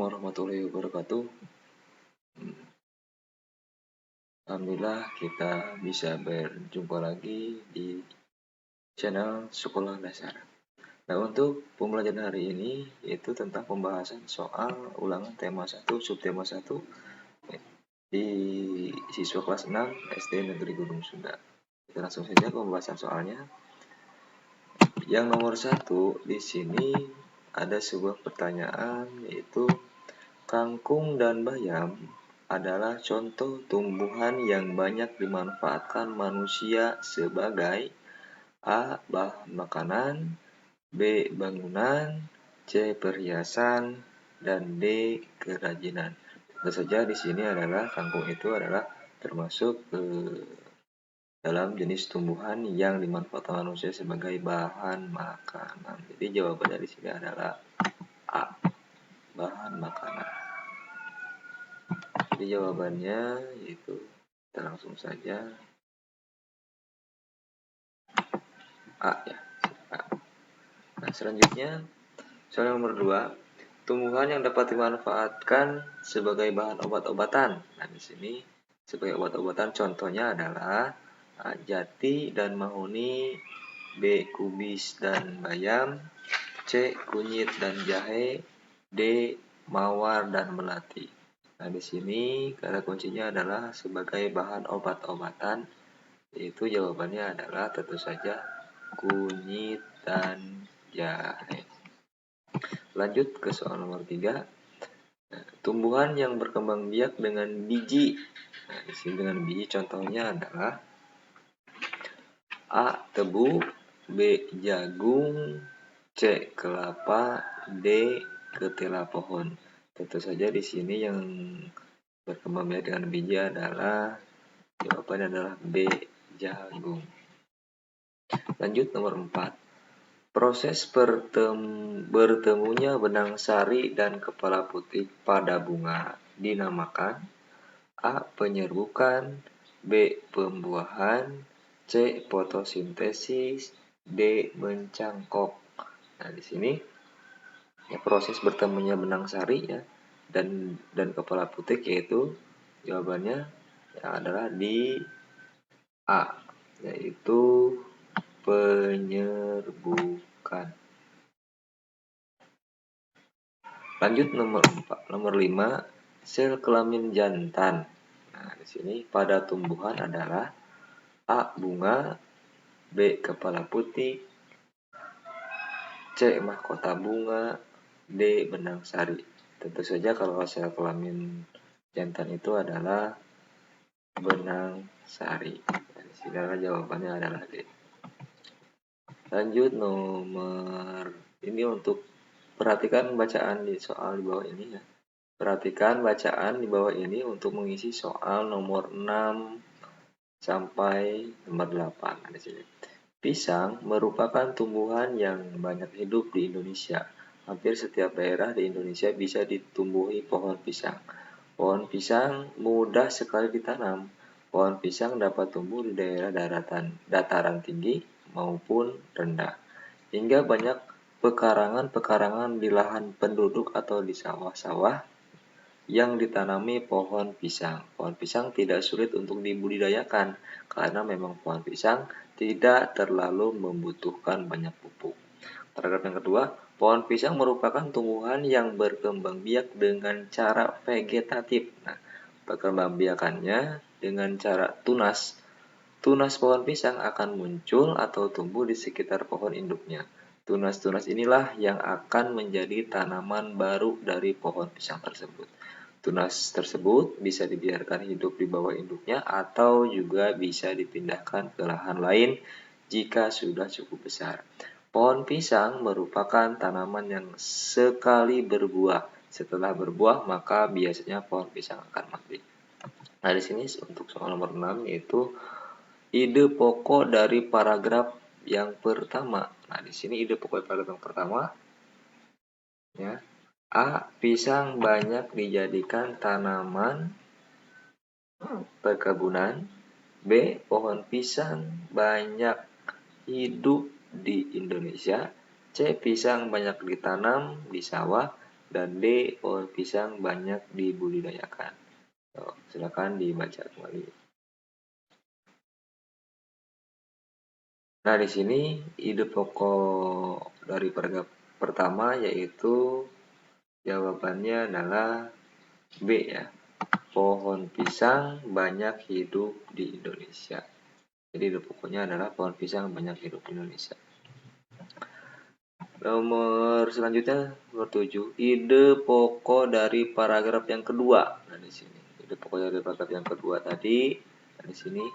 warahmatullahi wabarakatuh. Alhamdulillah kita bisa berjumpa lagi di channel Sekolah Dasar. Nah, untuk pembelajaran hari ini yaitu tentang pembahasan soal ulangan tema 1 subtema 1 di siswa kelas 6 SD Negeri Gunung Sunda. Kita langsung saja ke pembahasan soalnya. Yang nomor 1 di sini ada sebuah pertanyaan yaitu kangkung dan bayam adalah contoh tumbuhan yang banyak dimanfaatkan manusia sebagai A. bahan makanan, B. bangunan, C. perhiasan, dan D. kerajinan. Tentu saja di sini adalah kangkung itu adalah termasuk dalam jenis tumbuhan yang dimanfaatkan manusia sebagai bahan makanan. Jadi jawabannya di sini adalah A. bahan makanan. Jadi jawabannya yaitu kita langsung saja A ya. A. Nah, selanjutnya soal nomor 2, tumbuhan yang dapat dimanfaatkan sebagai bahan obat-obatan. Nah, di sini sebagai obat-obatan contohnya adalah A. jati dan mahoni, B. kubis dan bayam, C. kunyit dan jahe, D. mawar dan melati. Nah, di sini kata kuncinya adalah sebagai bahan obat-obatan, yaitu jawabannya adalah tentu saja kunyit dan jahe. Lanjut ke soal nomor 3. Tumbuhan yang berkembang biak dengan biji. Nah, di sini dengan biji contohnya adalah A. tebu, B. jagung, C. kelapa, D. ketela pohon. Tentu saja di sini yang berkembang biak dengan biji adalah jawabannya adalah B. jagung. Lanjut nomor 4. Proses bertemunya benang sari dan kepala putih pada bunga dinamakan A. penyerbukan, B. pembuahan, C. fotosintesis, D. mencangkok. Nah, di sini ya, proses bertemunya benang sari ya dan kepala putih yaitu jawabannya ya, adalah di A, yaitu penyerbukan. Lanjut nomor 5, sel kelamin jantan. Nah, di sini pada tumbuhan adalah A. bunga, B. kepala putih, C. mahkota bunga, D. benang sari. Tentu saja kalau sel kelamin jantan itu adalah benang sari. Dan di sini adalah jawabannya adalah D. Lanjut nomor ini untuk perhatikan bacaan di soal di bawah ini ya. Perhatikan bacaan di bawah ini untuk mengisi soal nomor 6 sampai nomor 8. Nah, di sini. Pisang merupakan tumbuhan yang banyak hidup di Indonesia. Hampir setiap daerah di Indonesia bisa ditumbuhi pohon pisang. Pohon pisang mudah sekali ditanam. Pohon pisang dapat tumbuh di daerah dataran tinggi maupun rendah. Hingga banyak pekarangan-pekarangan di lahan penduduk atau di sawah-sawah yang ditanami pohon pisang. Pohon pisang tidak sulit untuk dibudidayakan karena memang pohon pisang tidak terlalu membutuhkan banyak pupuk. Paragraf yang kedua, pohon pisang merupakan tumbuhan yang berkembang biak dengan cara vegetatif. Nah, perkembangbiakannya dengan cara tunas. Tunas pohon pisang akan muncul atau tumbuh di sekitar pohon induknya. Tunas-tunas inilah yang akan menjadi tanaman baru dari pohon pisang tersebut. Tunas tersebut bisa dibiarkan hidup di bawah induknya atau juga bisa dipindahkan ke lahan lain jika sudah cukup besar. Pohon pisang merupakan tanaman yang sekali berbuah. Setelah berbuah, maka biasanya pohon pisang akan mati. Nah, di sini untuk soal nomor 6 yaitu ide pokok dari paragraf yang pertama. Nah, di sini ide pokok paragraf yang pertama ya. A. Pisang banyak dijadikan tanaman perkebunan. B. Pohon pisang banyak hidup di Indonesia. C. Pisang banyak ditanam di sawah. dan D. Pohon pisang banyak dibudidayakan. Silakan dibaca kembali. Nah, di sini ide pokok dari paragraf pertama yaitu jawabannya adalah B ya. Pohon pisang banyak hidup di Indonesia. Jadi ide pokoknya adalah pohon pisang banyak hidup di Indonesia. Nomor selanjutnya nomor 7, ide pokok dari paragraf yang kedua. Nah, di sini ide pokok dari paragraf yang kedua tadi, nah, di sini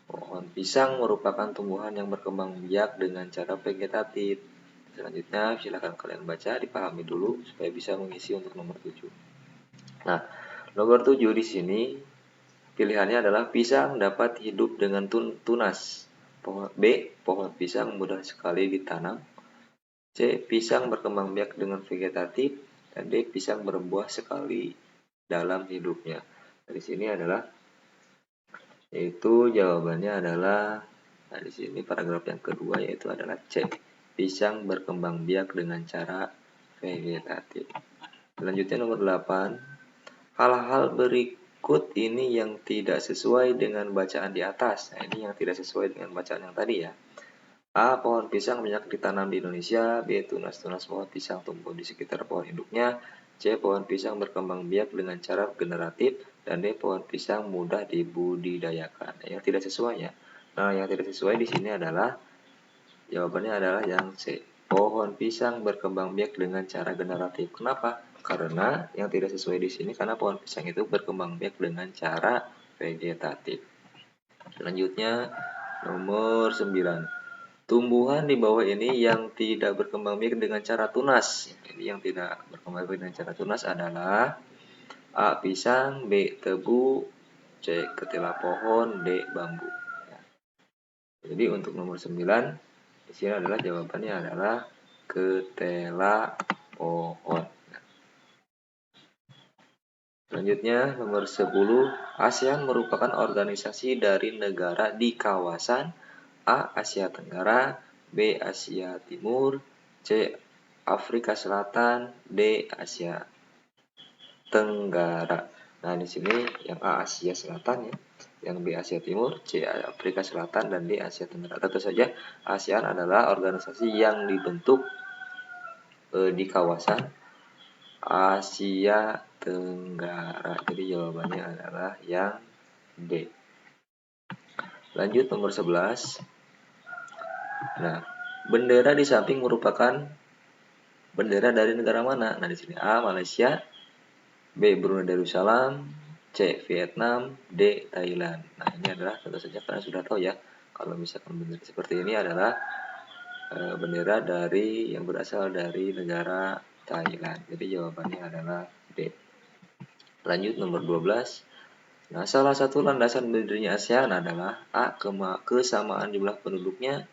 pohon pisang merupakan tumbuhan yang berkembang biak dengan cara vegetatif. Selanjutnya silakan kalian baca, dipahami dulu supaya bisa mengisi untuk nomor 7. Nah, nomor 7 di sini pilihannya adalah pisang dapat hidup dengan tunas. B. Pohon pisang mudah sekali ditanam. C. Pisang berkembang biak dengan vegetatif. Dan D. Pisang berbuah sekali dalam hidupnya. Di sini adalah yaitu jawabannya adalah, nah di sini paragraf yang kedua yaitu adalah C. Pisang berkembang biak dengan cara vegetatif. Selanjutnya nomor 8. Hal-hal berikut ini yang tidak sesuai dengan bacaan di atas. Nah, ini yang tidak sesuai dengan bacaan yang tadi ya. A. Pohon pisang banyak ditanam di Indonesia. B. Tunas-tunas pohon pisang tumbuh di sekitar pohon induknya. C. Pohon pisang berkembang biak dengan cara generatif. Dan D. Pohon pisang mudah dibudidayakan. Yang tidak sesuai ya. Nah, yang tidak sesuai di sini adalah jawabannya adalah yang C. Pohon pisang berkembang biak dengan cara generatif. Kenapa? Karena yang tidak sesuai di sini karena pohon pisang itu berkembang biak dengan cara vegetatif. Selanjutnya nomor 9. Tumbuhan di bawah ini yang tidak berkembang biak dengan cara tunas. Jadi yang tidak berkembang biak dengan cara tunas adalah A. Pisang, B. Tebu, C. Ketela pohon, D. Bambu. Jadi untuk nomor 9 di sini adalah jawabannya adalah ketela pohon. Selanjutnya nomor 10, ASEAN merupakan organisasi dari negara di kawasan A. Asia Tenggara, B. Asia Timur, C. Afrika Selatan, D. Asia Tenggara. Nah, di sini yang A Asia Selatan ya, yang B Asia Timur, C Afrika Selatan, dan D Asia Tenggara. Tentu saja ASEAN adalah organisasi yang dibentuk di kawasan Asia Tenggara. Jadi jawabannya adalah yang D. Lanjut nomor 11. Nah, bendera di samping merupakan bendera dari negara mana? Nah, di sini A. Malaysia, B. Brunei Darussalam, C. Vietnam, D. Thailand. Nah, ini adalah tentu saja kalian sudah tahu ya. Kalau misalkan bendera seperti ini adalah bendera dari yang berasal dari negara Thailand. Jadi jawabannya adalah D. Lanjut nomor 12. Nah, salah satu landasan berdirinya ASEAN adalah A. Kesamaan jumlah penduduknya,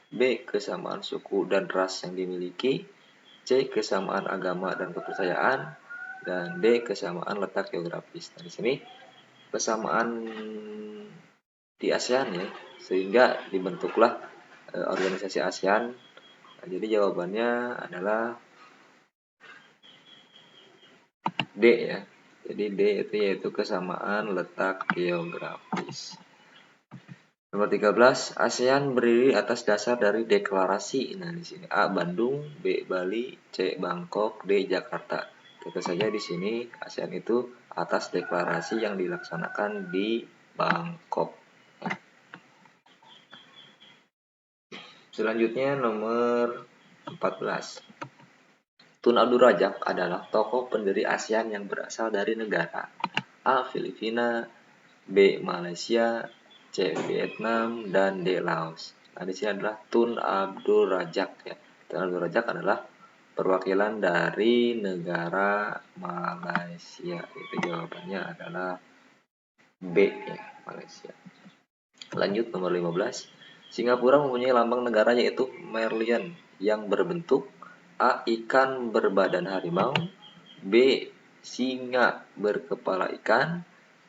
B. Kesamaan suku dan ras yang dimiliki, C. Kesamaan agama dan kepercayaan, dan D. Kesamaan letak geografis. Nah, di sini kesamaan di ASEAN ya, sehingga dibentuklah organisasi ASEAN. Nah, jadi jawabannya adalah D ya. Jadi D itu yaitu kesamaan letak geografis. Nomor 13, ASEAN berdiri atas dasar dari deklarasi. Nah, di sini A. Bandung, B. Bali, C. Bangkok, D. Jakarta. Tentu saja di sini ASEAN itu atas deklarasi yang dilaksanakan di Bangkok. Selanjutnya nomor 14. Tun Abdul Razak adalah tokoh pendiri ASEAN yang berasal dari negara A. Filipina, B. Malaysia, C. Vietnam, dan D. Laos. Nah, di sini adalah Tun Abdul Razak ya. Tun Abdul Razak adalah perwakilan dari negara Malaysia. Itu jawabannya adalah B ya, Malaysia. Lanjut nomor 15. Singapura mempunyai lambang negara yaitu Merlion yang berbentuk A. Ikan berbadan harimau, B. Singa berkepala ikan,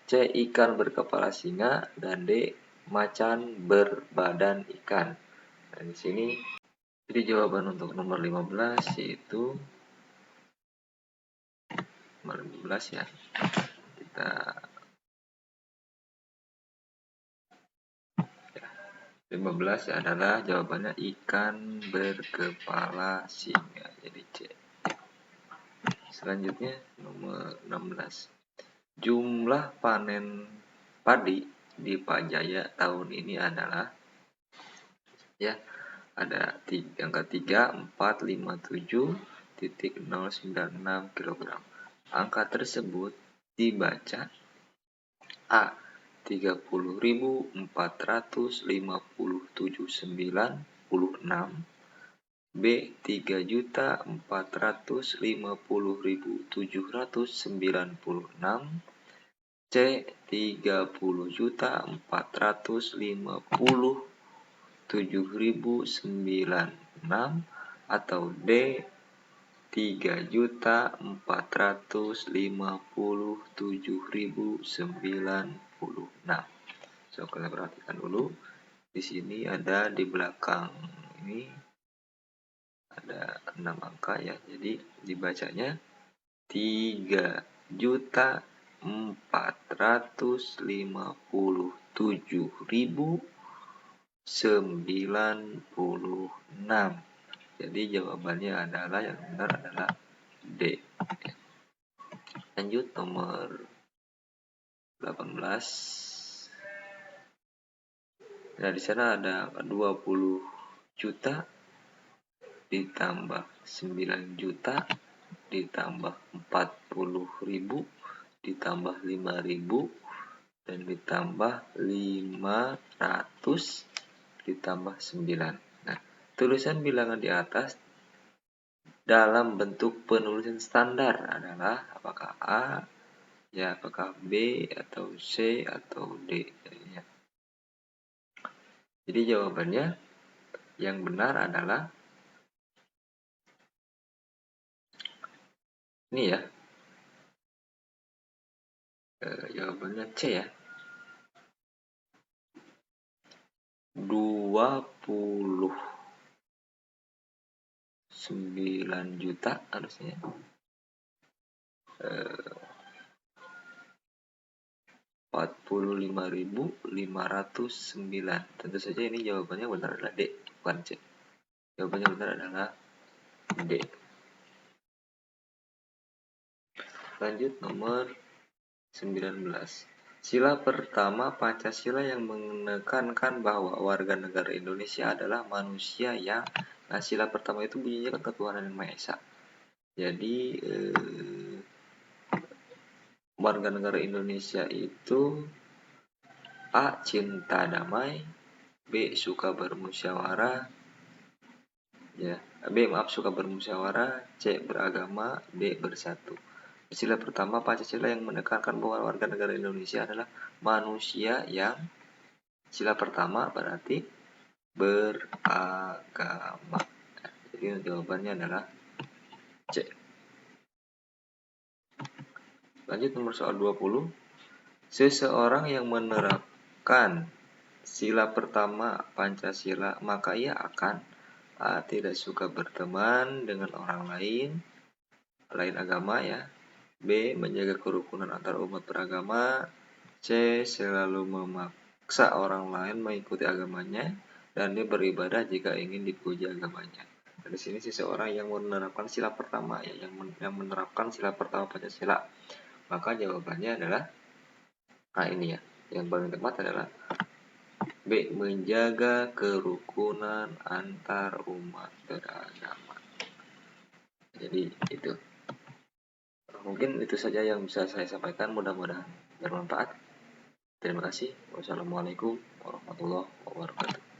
C. Ikan berkepala singa, dan D. Macan berbadan ikan. Nah, di sini jadi jawaban untuk nomor 15 yaitu 15 ya. Kita 15 adalah jawabannya ikan berkepala singa, jadi C. Selanjutnya nomor 16. Jumlah panen padi di Pajaya tahun ini adalah, ya, ada angka 3457.096 kg. Angka tersebut dibaca A. 30.457,96, B. 3.450.796, C. 30.450.796, atau D. 3.450.796. So, kalian perhatikan dulu. Di sini ada di belakang ini ada 6 angka ya. Jadi dibacanya 3.457.096. Jadi jawabannya adalah, yang benar adalah D. Lanjut nomor 18. Nah, di sana ada 20 juta ditambah 9 juta ditambah 40.000 ditambah 5.000 dan ditambah 500 ditambah 9. Nah, tulisan bilangan di atas dalam bentuk penulisan standar adalah apakah A, ya, apakah B, atau C, atau D. Jadi jawabannya yang benar adalah ini ya. Jawabannya C ya. 29 juta harusnya. 45.509. Tentu saja ini jawabannya benar adalah D, bukan C. Jawabannya benar adalah D. Lanjut nomor 19. Sila pertama Pancasila yang menekankan bahwa warga negara Indonesia adalah manusia yang, nah, sila pertama itu bunyinya kan ketuhanan yang Maha Esa. Jadi warga negara Indonesia itu A. cinta damai, B. suka bermusyawarah, ya, suka bermusyawarah, C. beragama, D. bersatu. Sila pertama Pancasila yang menekankan bahwa warga negara Indonesia adalah manusia yang, sila pertama berarti beragama. Jadi jawabannya adalah C. Lanjut nomor soal 20. Seseorang yang menerapkan sila pertama Pancasila, maka ia akan A. tidak suka berteman dengan orang lain agama ya, B. menjaga kerukunan antar umat beragama, C. selalu memaksa orang lain mengikuti agamanya, dan D. beribadah jika ingin dipuji agamanya. Dan di sini seseorang yang menerapkan sila pertama ya, yang menerapkan sila pertama Pancasila, maka jawabannya adalah ini ya. Yang paling tepat adalah B. menjaga kerukunan antar umat beragama. Jadi itu. Mungkin itu saja yang bisa saya sampaikan, mudah-mudahan bermanfaat. Terima kasih. Wassalamualaikum warahmatullahi wabarakatuh.